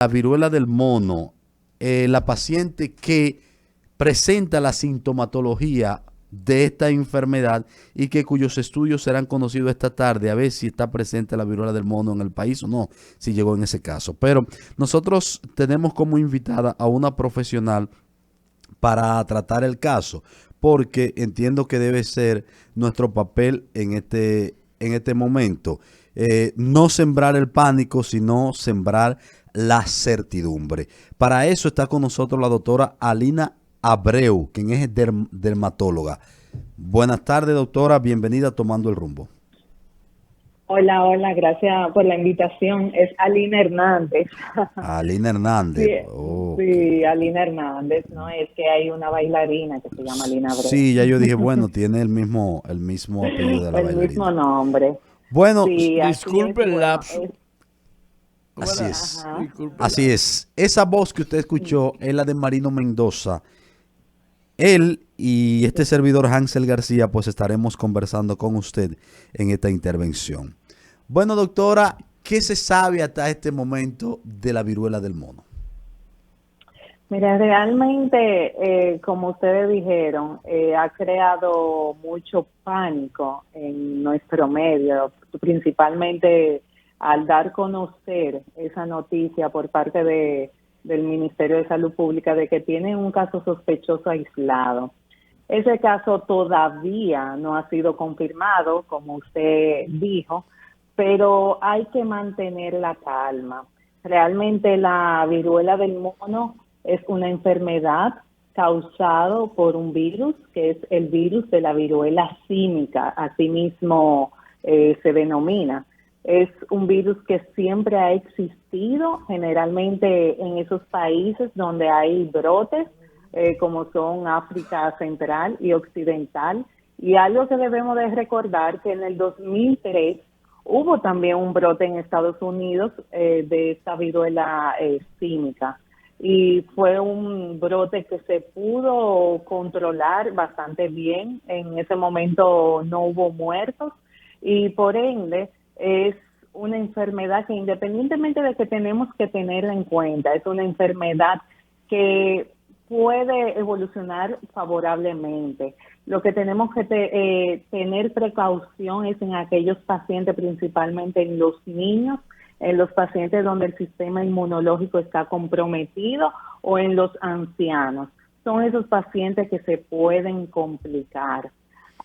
la viruela del mono, la paciente que presenta la sintomatología de esta enfermedad y que cuyos estudios serán conocidos esta tarde a ver si está presente la viruela del mono en el país o no, si llegó en ese caso. Pero nosotros tenemos como invitada a una profesional para tratar el caso, porque entiendo que debe ser nuestro papel en este momento. No sembrar el pánico, sino sembrar la certidumbre. Para eso está con nosotros la doctora Alina Abreu, quien es dermatóloga. Buenas tardes, doctora. Bienvenida a Tomando el Rumbo. Hola, hola, gracias por la invitación. Es Alina Hernández. Alina Hernández. Sí, Ok. sí, Alina Hernández, ¿no? Es que hay una bailarina que se llama Alina Abreu. Sí, ya yo dije, bueno, tiene el mismo apellido de la El mismo bailarina. nombre. Bueno, Sí, así es. Disculpe el Bueno, lapso. así Buenas, es. ajá. disculpe el Así lapso. es. Esa voz que usted escuchó es la de Marino Mendoza. Él y este servidor Hansel García, pues estaremos conversando con usted en esta intervención. Bueno, doctora, ¿qué se sabe hasta este momento de la viruela del mono? Mira, realmente, como ustedes dijeron, ha creado mucho pánico en nuestro medio, principalmente al dar a conocer esa noticia por parte del Ministerio de Salud Pública de que tienen un caso sospechoso aislado. Ese caso todavía no ha sido confirmado, como usted dijo, pero hay que mantener la calma. Realmente la viruela del mono es una enfermedad causada por un virus, que es el virus de la viruela símica, así mismo se denomina. Es un virus que siempre ha existido, generalmente en esos países donde hay brotes, como son África Central y Occidental. Y algo que debemos de recordar que en el 2003 hubo también un brote en Estados Unidos de esta viruela símica y fue un brote que se pudo controlar bastante bien. En ese momento no hubo muertos y por ende es una enfermedad que independientemente de que tenemos que tenerla en cuenta, es una enfermedad que puede evolucionar favorablemente. Lo que tenemos que tener precaución es en aquellos pacientes, principalmente en los niños, en los pacientes donde el sistema inmunológico está comprometido o en los ancianos. Son esos pacientes que se pueden complicar.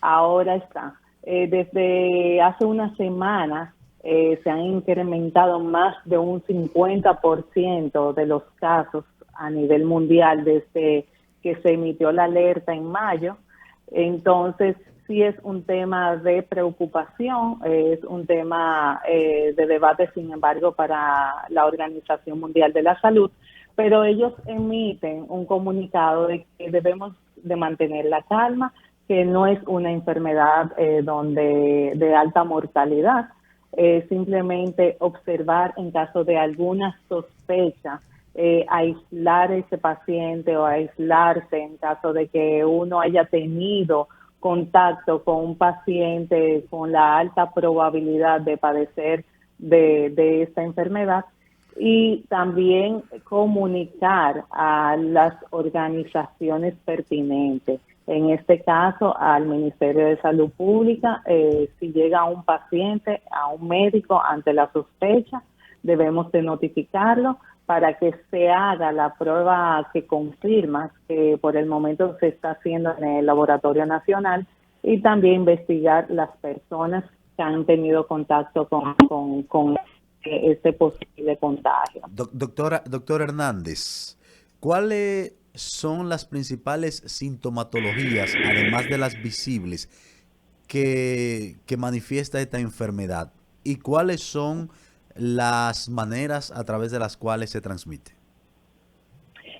Ahora está, desde hace unas semanas se han incrementado más de un 50% de los casos a nivel mundial desde que se emitió la alerta en mayo. Entonces, sí es un tema de preocupación, es un tema de debate, sin embargo, para la Organización Mundial de la Salud, pero ellos emiten un comunicado de que debemos de mantener la calma, que no es una enfermedad de alta mortalidad, simplemente observar en caso de alguna sospecha, aislar a ese paciente o aislarse en caso de que uno haya tenido contacto con un paciente con la alta probabilidad de padecer de esta enfermedad y también comunicar a las organizaciones pertinentes. En este caso, al Ministerio de Salud Pública, si llega un paciente, a un médico ante la sospecha, debemos de notificarlo para que se haga la prueba que confirma que por el momento se está haciendo en el Laboratorio Nacional y también investigar las personas que han tenido contacto con este posible contagio. Doctora Hernández, ¿cuáles son las principales sintomatologías, además de las visibles, que manifiesta esta enfermedad? ¿Y cuáles son las maneras a través de las cuales se transmite?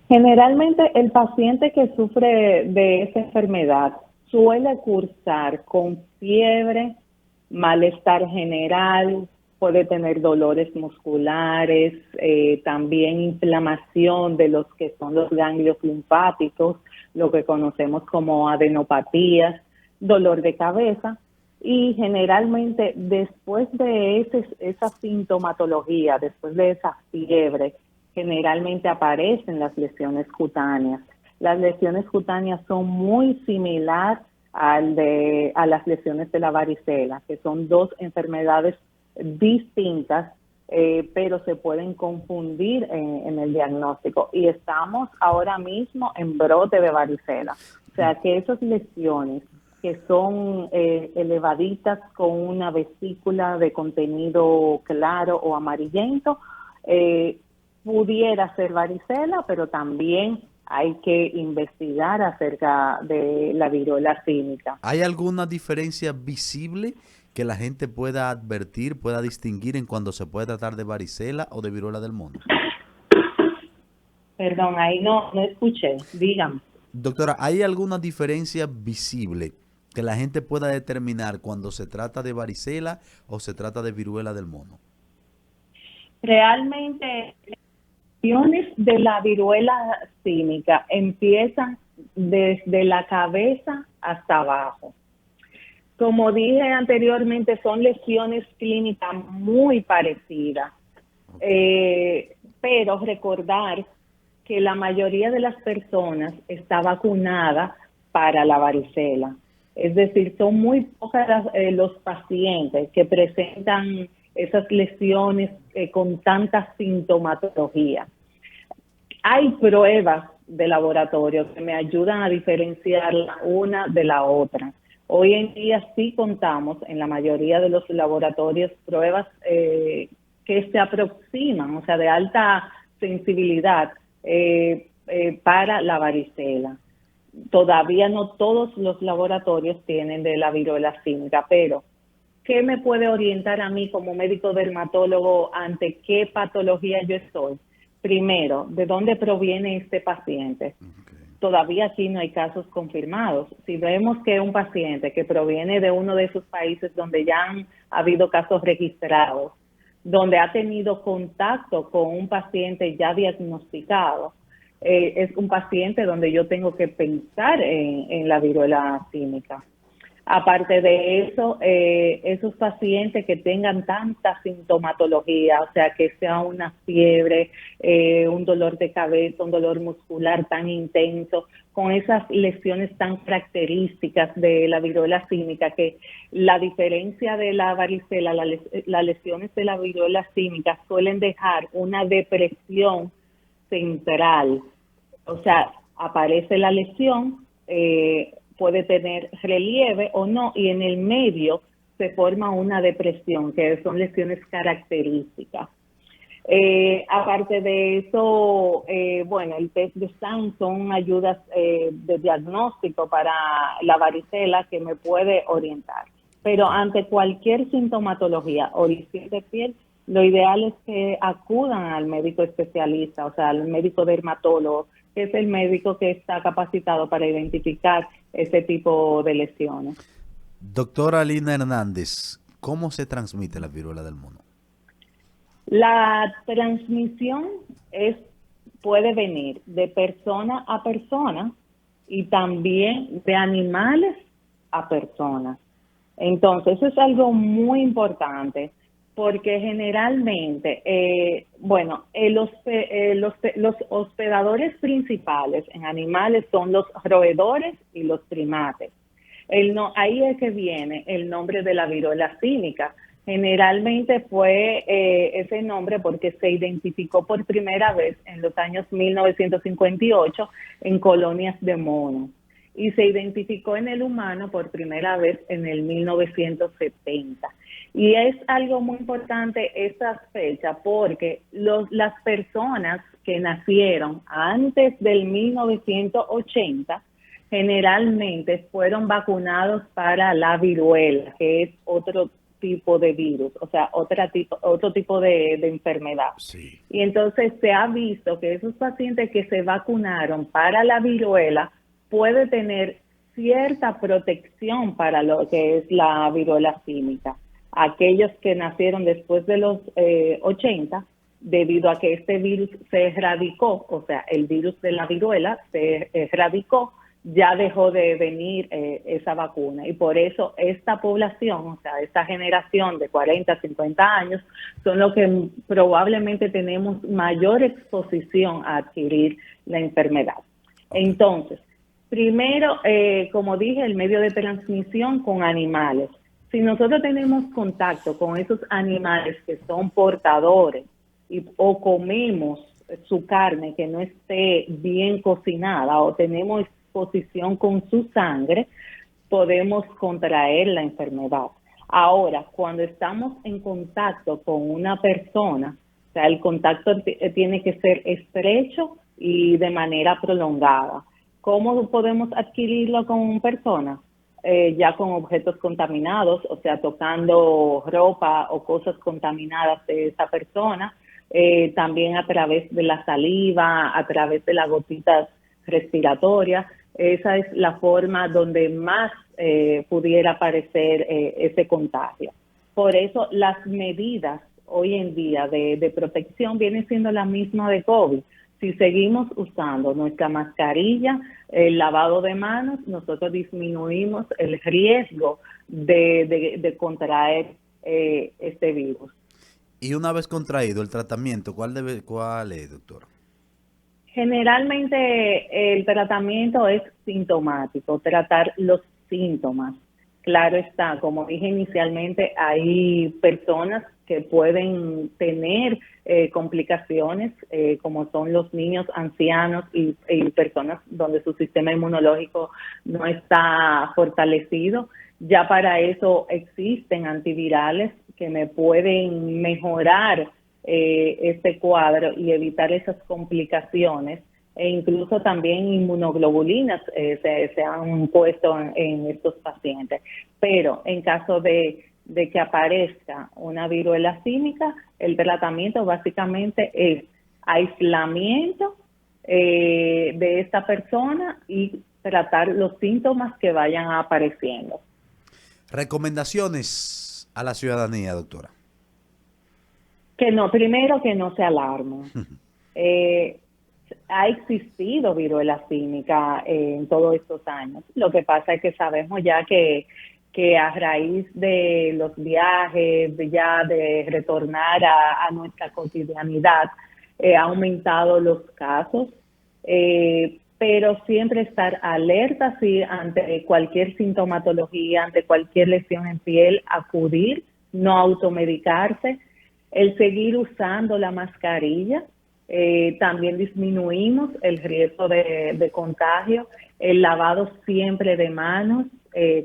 Generalmente el paciente que sufre de esa enfermedad suele cursar con fiebre, malestar general, puede tener dolores musculares, también inflamación de los que son los ganglios linfáticos, lo que conocemos como adenopatías, dolor de cabeza y generalmente después de esa sintomatología, después de esa fiebre, generalmente aparecen las lesiones cutáneas. Las lesiones cutáneas son muy similares a las lesiones de la varicela, que son dos enfermedades distintas, pero se pueden confundir en el diagnóstico. Y estamos ahora mismo en brote de varicela. O sea, que esas lesiones que son elevaditas con una vesícula de contenido claro o amarillento, pudiera ser varicela, pero también hay que investigar acerca de la viruela símica. ¿Hay alguna diferencia visible que la gente pueda advertir, pueda distinguir en cuando se puede tratar de varicela o de viruela del mono? Perdón, ahí no escuché, dígame. Doctora, ¿hay alguna diferencia visible que la gente pueda determinar cuando se trata de varicela o se trata de viruela del mono? Realmente, las lesiones de la viruela símica empiezan desde la cabeza hasta abajo. Como dije anteriormente, son lesiones clínicas muy parecidas, pero recordar que la mayoría de las personas está vacunada para la varicela. Es decir, son muy pocas los pacientes que presentan esas lesiones con tanta sintomatología. Hay pruebas de laboratorio que me ayudan a diferenciar una de la otra. Hoy en día sí contamos en la mayoría de los laboratorios pruebas que se aproximan, o sea, de alta sensibilidad para la varicela. Todavía no todos los laboratorios tienen de la viruela símica, pero ¿qué me puede orientar a mí como médico dermatólogo ante qué patología yo estoy? Primero, ¿de dónde proviene este paciente? Todavía aquí no hay casos confirmados. Si vemos que un paciente que proviene de uno de esos países donde ya han habido casos registrados, donde ha tenido contacto con un paciente ya diagnosticado, es un paciente donde yo tengo que pensar en la viruela símica. Aparte de eso, esos pacientes que tengan tanta sintomatología, o sea, que sea una fiebre, un dolor de cabeza, un dolor muscular tan intenso, con esas lesiones tan características de la viruela símica, que la diferencia de la varicela, las lesiones de la viruela símica suelen dejar una depresión central. O sea, aparece la lesión, puede tener relieve o no, y en el medio se forma una depresión, que son lesiones características. Aparte de eso, bueno, el test de SAM son ayudas de diagnóstico para la varicela que me puede orientar. Pero ante cualquier sintomatología o lesión de piel, lo ideal es que acudan al médico especialista, o sea, al médico dermatólogo, que es el médico que está capacitado para identificar ese tipo de lesiones. Doctora Lina Hernández, ¿cómo se transmite la viruela del mono? La transmisión puede venir de persona a persona y también de animales a personas. Entonces, eso es algo muy importante, porque generalmente, los hospedadores principales en animales son los roedores y los primates. Ahí es que viene el nombre de la viruela símica. Generalmente fue ese nombre porque se identificó por primera vez en los años 1958 en colonias de monos y se identificó en el humano por primera vez en el 1970. Y es algo muy importante esa fecha porque las personas que nacieron antes del 1980 generalmente fueron vacunados para la viruela, que es otro tipo de virus, o sea, otro tipo de enfermedad. Sí. Y entonces se ha visto que esos pacientes que se vacunaron para la viruela puede tener cierta protección para lo que es la viruela símica. Aquellos que nacieron después de los 80, debido a que este virus se erradicó, o sea, el virus de la viruela se erradicó ya dejó de venir esa vacuna. Y por eso esta población, o sea, esta generación de 40, 50 años, son los que probablemente tenemos mayor exposición a adquirir la enfermedad. Entonces, primero, como dije, el medio de transmisión con animales. Si nosotros tenemos contacto con esos animales que son portadores o comemos su carne que no esté bien cocinada o tenemos exposición con su sangre, podemos contraer la enfermedad. Ahora, cuando estamos en contacto con una persona, o sea, el contacto tiene que ser estrecho y de manera prolongada. ¿Cómo podemos adquirirlo con personas? Ya con objetos contaminados, o sea, tocando ropa o cosas contaminadas de esa persona, también a través de la saliva, a través de las gotitas respiratorias. Esa es la forma donde más pudiera aparecer ese contagio. Por eso las medidas hoy en día de protección vienen siendo las mismas de COVID. Si seguimos usando nuestra mascarilla, el lavado de manos, nosotros disminuimos el riesgo de contraer este virus. Y una vez contraído el tratamiento, ¿cuál es, doctor? Generalmente el tratamiento es sintomático, tratar los síntomas. Claro está, como dije inicialmente, hay personas que pueden tener complicaciones, como son los niños, ancianos y personas donde su sistema inmunológico no está fortalecido. Ya para eso existen antivirales que me pueden mejorar este cuadro y evitar esas complicaciones, e incluso también inmunoglobulinas se han puesto en estos pacientes. Pero en caso de que aparezca una viruela símica, el tratamiento básicamente es aislamiento de esta persona y tratar los síntomas que vayan apareciendo. Recomendaciones a la ciudadanía, doctora. Primero que no se alarmen. Ha existido viruela símica en todos estos años. Lo que pasa es que sabemos ya que a raíz de los viajes, ya de retornar a nuestra cotidianidad, ha aumentado los casos, pero siempre estar alerta ante cualquier sintomatología, ante cualquier lesión en piel, acudir, no automedicarse, el seguir usando la mascarilla. También disminuimos el riesgo de contagio, el lavado siempre de manos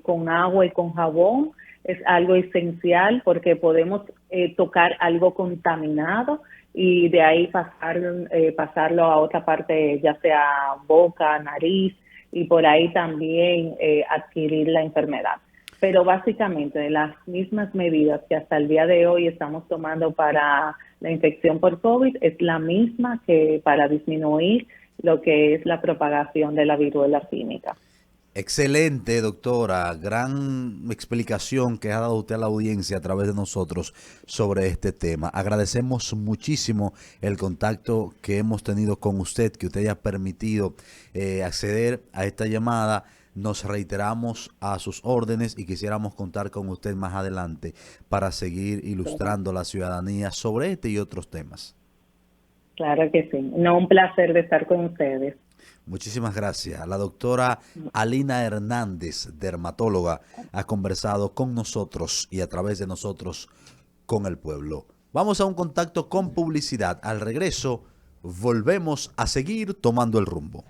con agua y con jabón es algo esencial porque podemos tocar algo contaminado y de ahí pasarlo a otra parte, ya sea boca, nariz, y por ahí también adquirir la enfermedad. Pero básicamente las mismas medidas que hasta el día de hoy estamos tomando para la infección por COVID es la misma que para disminuir lo que es la propagación de la viruela símica. Excelente, doctora. Gran explicación que ha dado usted a la audiencia a través de nosotros sobre este tema. Agradecemos muchísimo el contacto que hemos tenido con usted, que usted haya permitido acceder a esta llamada. Nos reiteramos a sus órdenes y quisiéramos contar con usted más adelante para seguir ilustrando a la ciudadanía sobre este y otros temas. Claro que sí. No, un placer de estar con ustedes. Muchísimas gracias. La doctora Alina Hernández, dermatóloga, ha conversado con nosotros y a través de nosotros con el pueblo. Vamos a un contacto con publicidad. Al regreso, volvemos a seguir tomando el rumbo.